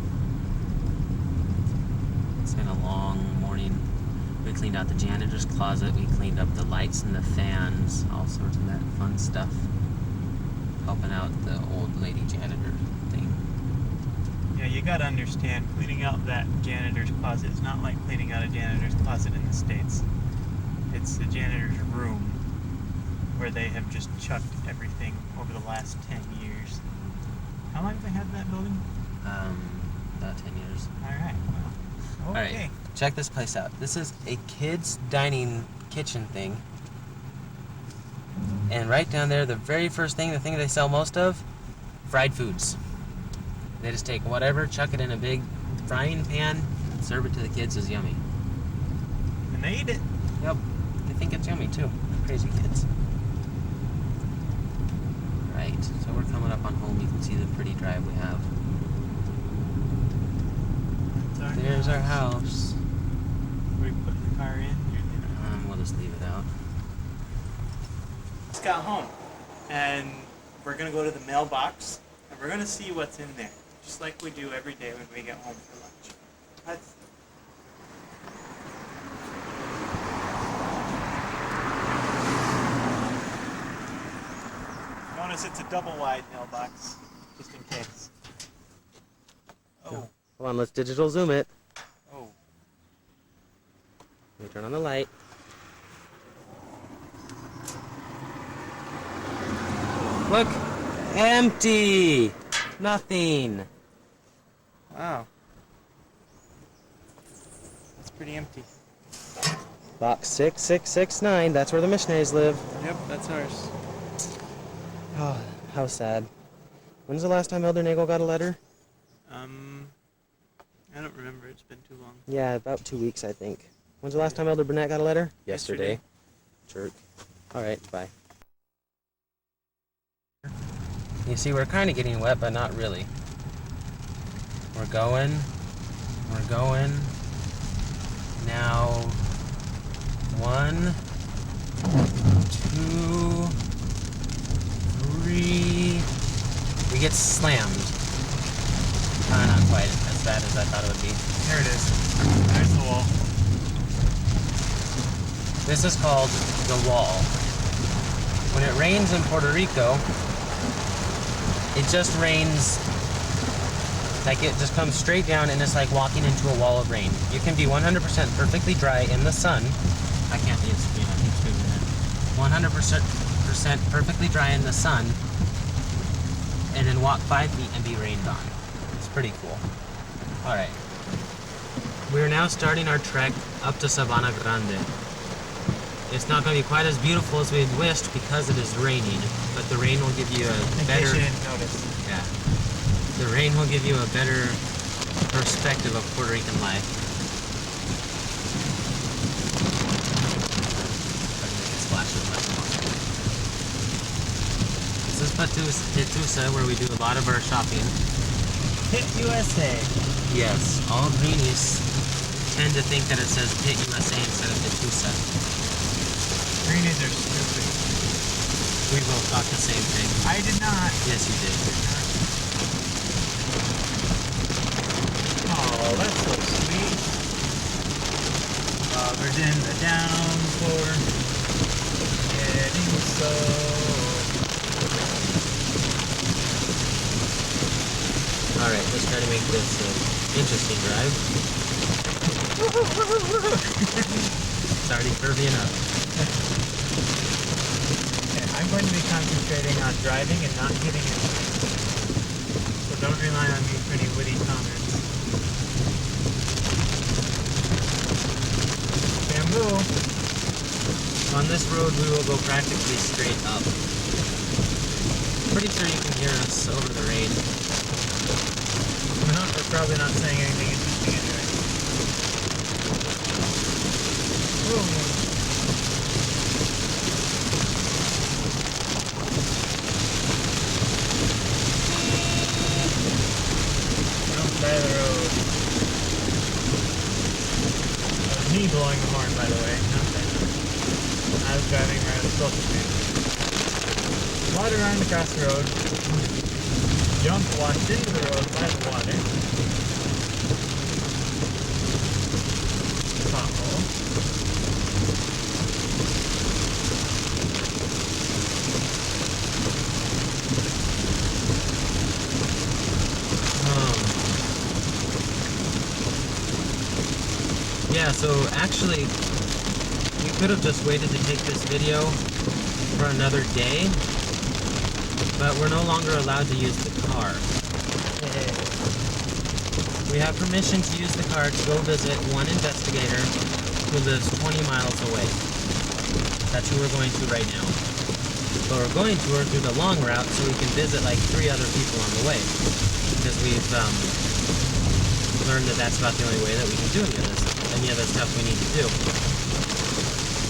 Speaker 3: It's been a long morning. We cleaned out the janitor's closet, we cleaned up the lights and the fans, all sorts of that fun stuff. Helping out the old lady janitor thing.
Speaker 1: Yeah, you gotta understand, cleaning out that janitor's closet is not like cleaning out a janitor's closet in the States. It's the janitor's room where they have just chucked everything over the last 10 years. How long have they had that building?
Speaker 3: About 10 years.
Speaker 1: Alright, well, okay.
Speaker 3: Alright, check this place out. This is a kids' dining kitchen thing. And right down there, the very first thing, the thing they sell most of, fried foods. They just take whatever, chuck it in a big frying pan, serve it to the kids as yummy.
Speaker 1: And they eat it.
Speaker 3: Yep. They think it's yummy too. Crazy kids. Right. So we're coming up on home. You can see the pretty drive we have. There's our house.
Speaker 1: We put the car in.
Speaker 3: We'll just leave it out.
Speaker 1: Just got home, and we're gonna go to the mailbox, and we're gonna see what's in there, just like we do every day when we get home for lunch. Let's. Notice it's a double wide mailbox, just in case. Oh.
Speaker 3: Hold on, let's digital zoom it.
Speaker 1: Oh.
Speaker 3: Let me turn on the light. Look! Empty! Nothing!
Speaker 1: Wow. That's pretty empty.
Speaker 3: Box 6669, that's where the missionaries live.
Speaker 1: Yep, that's ours.
Speaker 3: Oh, how sad. When's the last time Elder Nagel got a letter?
Speaker 1: I don't remember. It's been too long.
Speaker 3: Yeah, about 2 weeks, I think. When's the last time Elder Burnett got a letter?
Speaker 1: Yesterday.
Speaker 3: Jerk. Alright, bye. You see, we're kind of getting wet, but not really. We're going. Now, 1, 2, 3. We get slammed. Not quite as bad as I thought it would be.
Speaker 1: There it is. There's the wall.
Speaker 3: This is called the wall. When it rains in Puerto Rico, it just rains, like it just comes straight down and it's like walking into a wall of rain. You can be 100% perfectly dry in the sun. I can't see the screen, I keep screaming it. 100% perfectly dry in the sun, and then walk 5 feet and be rained on. It's pretty cool. Alright. We're now starting our trek up to Sabana Grande. It's not going to be quite as beautiful as we had wished because it is raining, but the rain will give you a better...
Speaker 1: In case you didn't notice.
Speaker 3: Yeah. The rain will give you a better perspective of Puerto Rican life. Try to make it splash as much more. This is Patusa, where we do a lot of our shopping.
Speaker 1: Hit USA.
Speaker 3: Yes, all greenies tend to think that it says Pit USA instead of Patusa.
Speaker 1: Greenies are stupid.
Speaker 3: We both thought the same thing.
Speaker 1: I did not.
Speaker 3: Yes, you did.
Speaker 1: Oh, that's so sweet. Loggers in the downpour. Getting so.
Speaker 3: Alright, let's try to make this an interesting drive. It's already curvy enough.
Speaker 1: Okay, I'm going to be concentrating on driving and not hitting it. So don't rely on me for any witty comments. Bamboo!
Speaker 3: On this road, we will go practically straight up. Pretty sure you can hear us over the rain.
Speaker 1: We're probably not saying anything interesting anyway. Ooh. Don't side of the road. That was me blowing the horn, by the way. Not that. I was driving around the social street. Water running across the road. Jump washed into the road by the water. Pothole.
Speaker 3: Yeah, so actually, we could have just waited to take this video for another day, but we're no longer allowed to use the car. We have permission to use the car to go visit one investigator who lives 20 miles away. That's who we're going to right now. But we're going to her through the long route so we can visit like 3 other people on the way. Because we've learned that that's about the only way that we can do any any other stuff we need to do.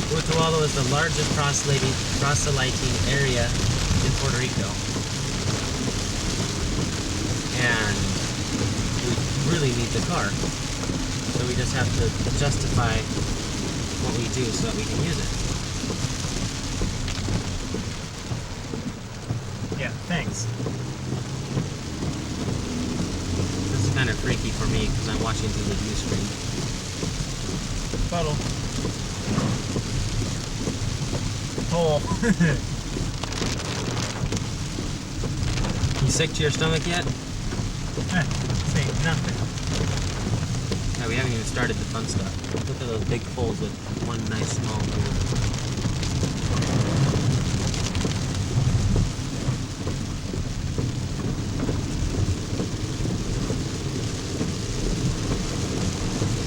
Speaker 3: Utuado is the largest proselyting area in Puerto Rico. And we really need the car. So we just have to justify what we do so that we can use it.
Speaker 1: Yeah, thanks.
Speaker 3: This is kind of freaky for me because I'm watching through the view screen.
Speaker 1: Puddle. Hole.
Speaker 3: You sick to your stomach yet?
Speaker 1: Say nothing.
Speaker 3: Yeah, we haven't even started the fun stuff. Look at those big poles with one nice small pool.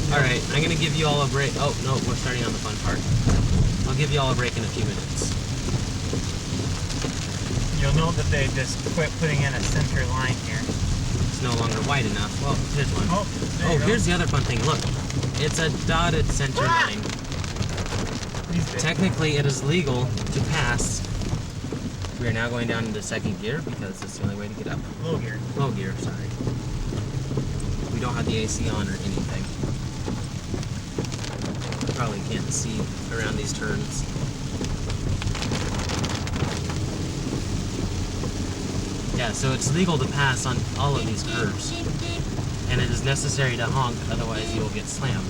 Speaker 3: Alright, I'm gonna give you all a break. Oh, no, we're starting on the fun part. I'll give you all a break in a few minutes.
Speaker 1: You'll note that they just quit putting in a center line here.
Speaker 3: It's no longer wide enough. Well, here's one.
Speaker 1: There you go.
Speaker 3: Here's the other fun thing. Look, it's a dotted center line. Technically, it is legal to pass. We are now going down into second gear because that's the only way to get up.
Speaker 1: Low gear.
Speaker 3: Low gear, sorry. We don't have the AC on or anything. Probably can't see around these turns. Yeah, so it's legal to pass on all of these curves. And it is necessary to honk, otherwise you will get slammed.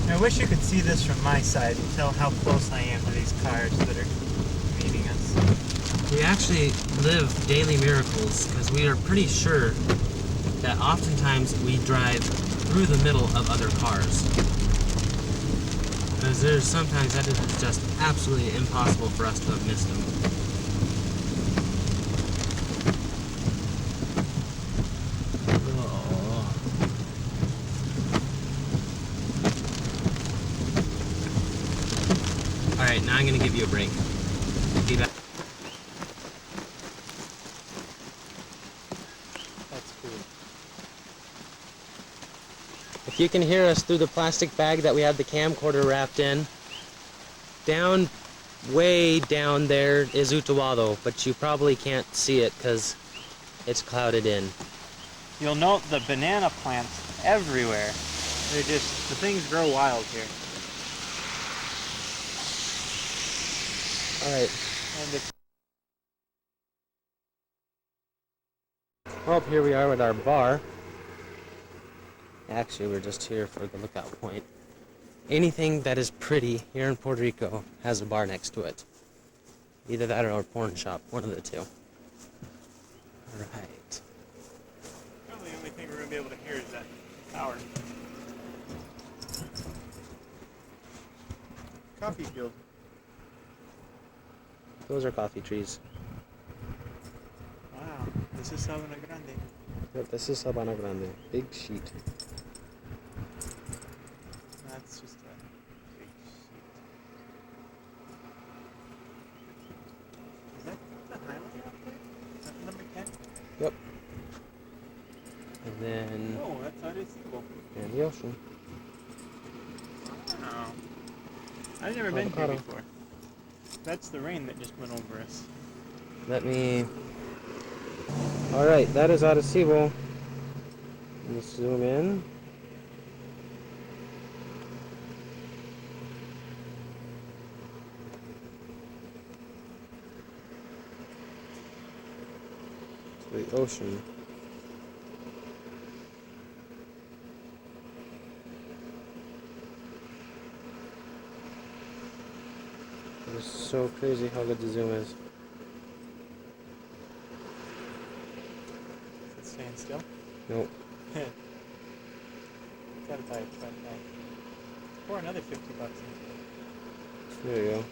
Speaker 1: I wish you could see this from my side and tell how close I am to these cars that are meeting us.
Speaker 3: We actually live daily miracles because we are pretty sure that oftentimes we drive through the middle of other cars. Because there's sometimes that is just absolutely impossible for us to have missed them. Alright, now I'm going to give you a break. Be back.
Speaker 1: That's cool.
Speaker 3: If you can hear us through the plastic bag that we have the camcorder wrapped in, way down there is Utuado, but you probably can't see it because it's clouded in.
Speaker 1: You'll note the banana plants everywhere. The things grow wild here.
Speaker 3: Alright.
Speaker 1: And
Speaker 3: Well, here we are with our bar. Actually, we're just here for the lookout point. Anything that is pretty here in Puerto Rico has a bar next to it. Either that or a porn shop, one of the two. Alright.
Speaker 1: probably the only thing we're going to be able to hear is that tower. Coffee field.
Speaker 3: Those are coffee trees.
Speaker 1: Wow, this is Sabana Grande.
Speaker 3: Yep, this is Sabana Grande. Big sheet.
Speaker 1: That's just a big sheet. Is that the highway out there? Is that number 10?
Speaker 3: Yep. And then...
Speaker 1: Oh, that's Arecibo.
Speaker 3: And the ocean.
Speaker 1: Wow. I've never been here
Speaker 3: Avocado.
Speaker 1: before. That's the rain that just went over us.
Speaker 3: Let me... Alright, that is Arecibo. Let's zoom in. To the ocean. It is so crazy how good the zoom is.
Speaker 1: Is it staying still?
Speaker 3: Nope.
Speaker 1: Gotta buy a truck back. Pour another $50 into it.
Speaker 3: There you go.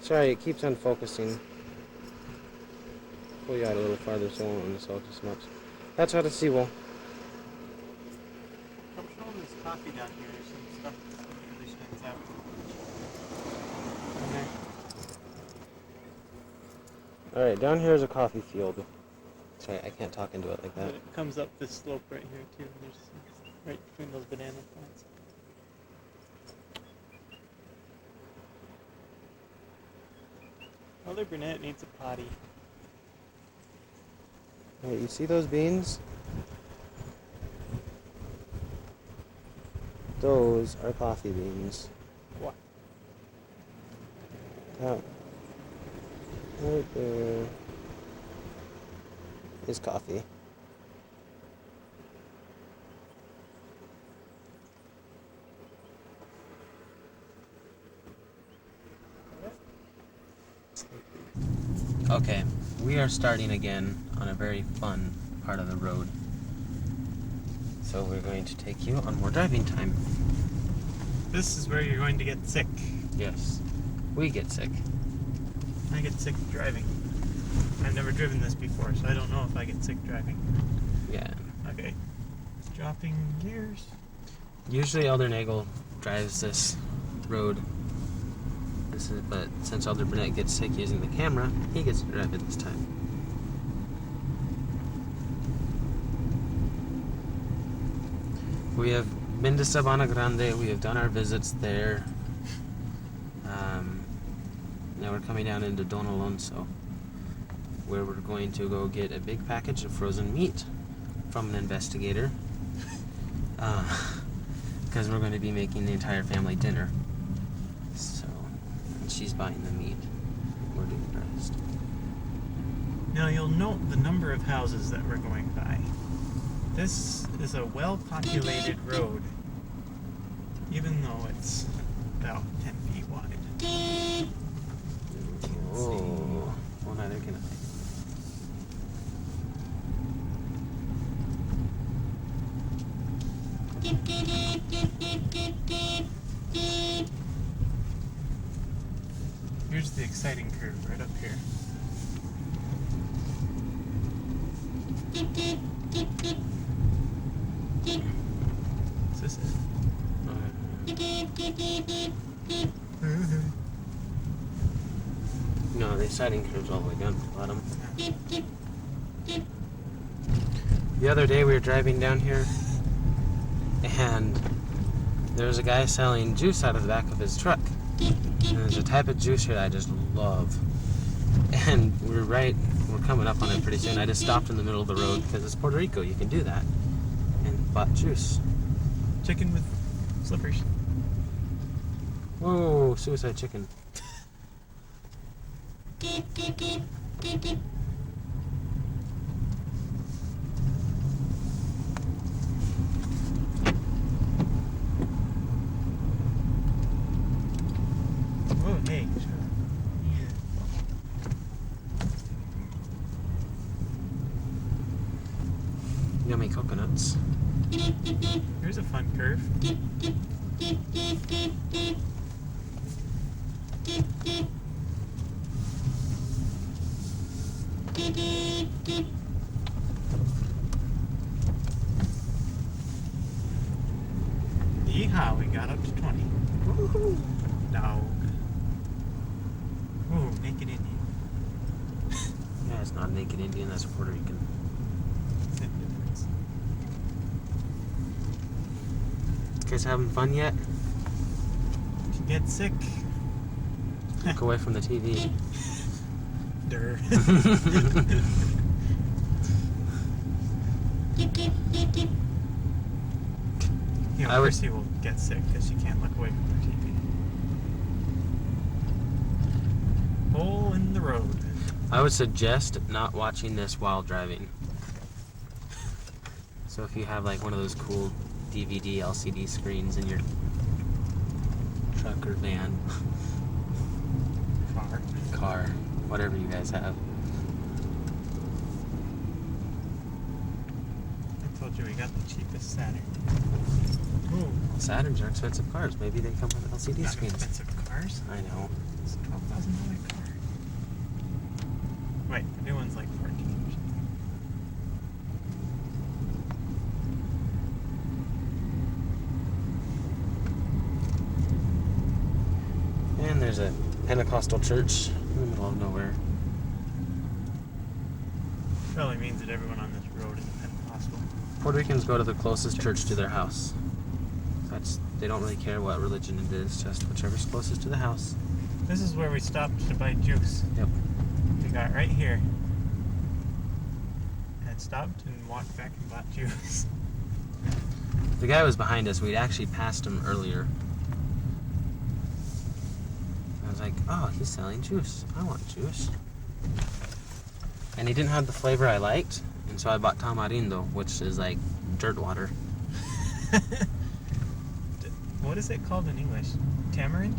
Speaker 3: Sorry, it keeps on focusing. Pull you out a little farther so I won't miss out as much. That's Arecibo.
Speaker 1: Come show them this coffee down here. There's some stuff that really shines out.
Speaker 3: Alright, down here is a coffee field. Sorry, I can't talk into it like that.
Speaker 1: But it comes up this slope right here too. There's right between those banana plants. Mother Brunette needs a potty.
Speaker 3: Alright, you see those beans? Those are coffee beans.
Speaker 1: What?
Speaker 3: That right there is coffee. Okay, we are starting again on a very fun part of the road. So we're going to take you on more driving time.
Speaker 1: This is where you're going to get sick.
Speaker 3: Yes, we get sick.
Speaker 1: I get sick driving. I've never driven this before, so I don't know if I get sick driving.
Speaker 3: Yeah.
Speaker 1: Okay. Dropping gears.
Speaker 3: Usually Elder Nagel drives this road. But since Elder Burnett gets sick using the camera, he gets to drive it this time. We have been to Sabana Grande. We have done our visits there. Now we're coming down into Don Alonso, where we're going to go get a big package of frozen meat from an investigator. Because we're going to be making the entire family dinner. So, and she's buying the meat. We're doing the rest.
Speaker 1: Now you'll note the number of houses that we're going by. This is a well-populated road, even though it's about 10 feet wide.
Speaker 3: Oh, well, neither can I.
Speaker 1: Here's the exciting curve right up here. Is this it?
Speaker 3: No, the siding curves all the way down to the bottom. The other day we were driving down here, and there was a guy selling juice out of the back of his truck. And there's a type of juice here that I just love. And we're coming up on it pretty soon. I just stopped in the middle of the road because it's Puerto Rico, you can do that. And bought juice.
Speaker 1: Chicken with slippers.
Speaker 3: Whoa, suicide chicken.
Speaker 1: Oh, hey.
Speaker 3: Yummy coconuts.
Speaker 1: Here's a fun curve. Yeehaw, we got up to 20.
Speaker 3: Woohoo!
Speaker 1: Dog. Ooh, naked Indian.
Speaker 3: Yeah, it's not a naked Indian, that's a Puerto Rican.
Speaker 1: Same difference.
Speaker 3: You guys having fun yet?
Speaker 1: If you get sick.
Speaker 3: Look away from the TV.
Speaker 1: Durr. You know,
Speaker 3: I would-
Speaker 1: Chrissy will get sick because she can't look away from her TV. Hole in the road.
Speaker 3: I would suggest not watching this while driving. So if you have like one of those cool DVD LCD screens in your truck or van, car, whatever you guys have.
Speaker 1: I told you we got the cheapest Saturn. Ooh,
Speaker 3: Saturns are expensive cars. Maybe they come with LCD
Speaker 1: not
Speaker 3: screens.
Speaker 1: expensive cars.
Speaker 3: I know.
Speaker 1: It's a $12,000 car. Wait, the new one's like 14 or something.
Speaker 3: And there's a Pentecostal church in the middle of nowhere.
Speaker 1: probably means that everyone on this road is a Pentecostal.
Speaker 3: Puerto Ricans go to the closest church to their house. They don't really care what religion it is, just whichever's closest to the house.
Speaker 1: This is where we stopped to buy juice.
Speaker 3: Yep.
Speaker 1: We got right here. And stopped and walked back and bought juice.
Speaker 3: The guy was behind us. We'd actually passed him earlier. I was like, oh, he's selling juice. I want juice. And he didn't have the flavor I liked, and so I bought tamarindo, which is like dirt water.
Speaker 1: What is it called in English? Tamarind?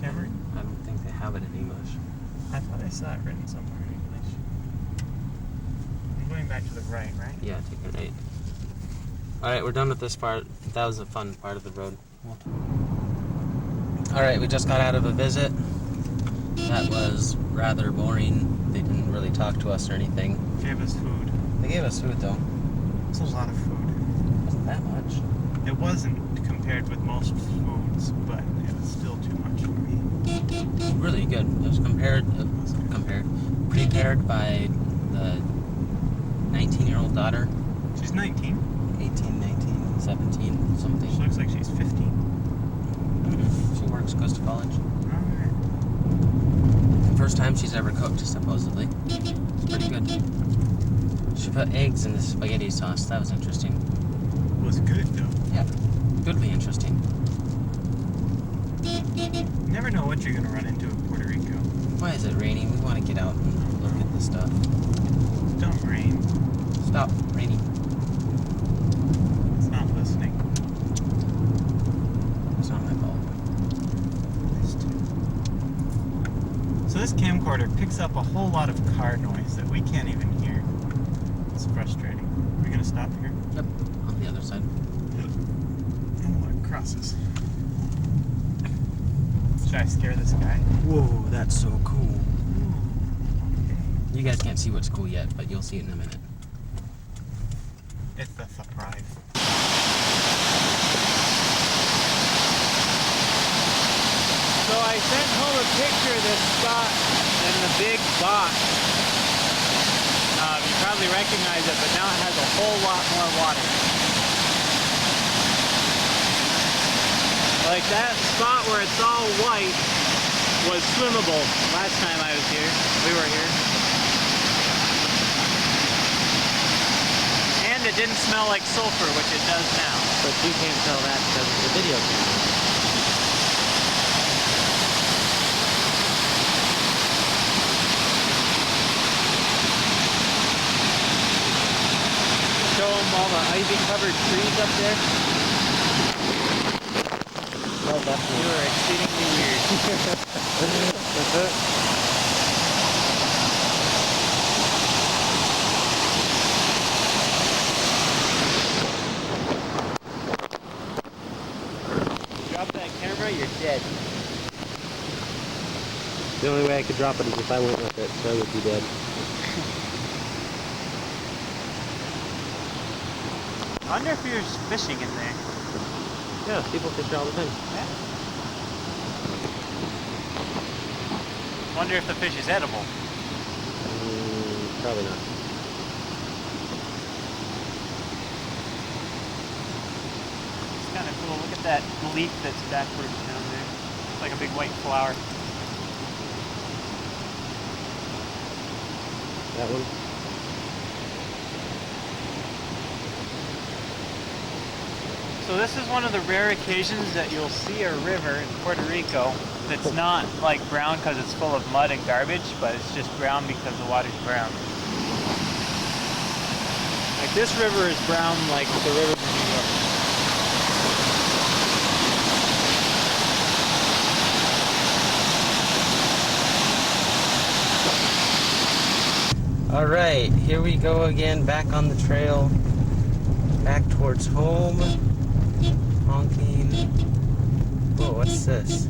Speaker 1: Tamarind?
Speaker 3: I don't think they have it in English.
Speaker 1: I thought I saw it written somewhere in English. I'm going back to the right, right?
Speaker 3: Yeah, take a right. Alright, we're done with this part. That was a fun part of the road. Alright, we just got out of a visit. That was rather boring. They didn't really talk to us or anything.
Speaker 1: Gave us food.
Speaker 3: They gave us food though.
Speaker 1: It's a lot of food.
Speaker 3: Wasn't that much.
Speaker 1: It wasn't compared with most foods, but it was still too much for me.
Speaker 3: Really good. It was prepared by the 19-year-old daughter.
Speaker 1: She's 19.
Speaker 3: 18, 19, 17, something.
Speaker 1: She looks like she's 15.
Speaker 3: She goes to college.
Speaker 1: Alright.
Speaker 3: First time she's ever cooked, supposedly. It's pretty good. She put eggs in the spaghetti sauce. That was interesting.
Speaker 1: It was good, though.
Speaker 3: Yeah, goodly interesting.
Speaker 1: You never know what you're going to run into in Puerto Rico.
Speaker 3: Why is it raining? We want to get out and look at this stuff.
Speaker 1: Don't rain.
Speaker 3: Stop raining.
Speaker 1: It's not listening.
Speaker 3: It's not my fault.
Speaker 1: So this camcorder picks up a whole lot of car noise that we can't even hear. It's frustrating. We're going to stop here?
Speaker 3: Yep, on the other side.
Speaker 1: Oh, it crosses. Should I scare this guy?
Speaker 3: Whoa, that's so cool.
Speaker 1: Okay.
Speaker 3: You guys can't see what's cool yet, but you'll see it in a minute.
Speaker 1: It's the surprise. So I sent home a picture of this spot in the big box. You probably recognize it, but now it has a whole lot more water. Like that spot where it's all white was swimmable last time I was here. We were here. And it didn't smell like sulfur, which it does now.
Speaker 3: But you can't tell that because of the video camera.
Speaker 1: Show them all the ivy-covered trees up there.
Speaker 3: Oh,
Speaker 1: You
Speaker 3: definitely.
Speaker 1: are exceedingly weird. Drop that camera, you're dead.
Speaker 3: The only way I could drop it is if I went with it, so I would be dead.
Speaker 1: I wonder if there's fishing in there.
Speaker 3: Yeah, people fish here all the time.
Speaker 1: Yeah. Wonder if the fish is edible.
Speaker 3: Probably not.
Speaker 1: It's kind of cool. Look at that leaf that's backwards down there. It's like a big white flower.
Speaker 3: That one?
Speaker 1: So this is one of the rare occasions that you'll see a river in Puerto Rico that's not like brown because it's full of mud and garbage, but it's just brown because the water's brown. Like this river is brown like the rivers in New York.
Speaker 3: All right, here we go again, back on the trail, back towards home, honking. Whoa, what's this?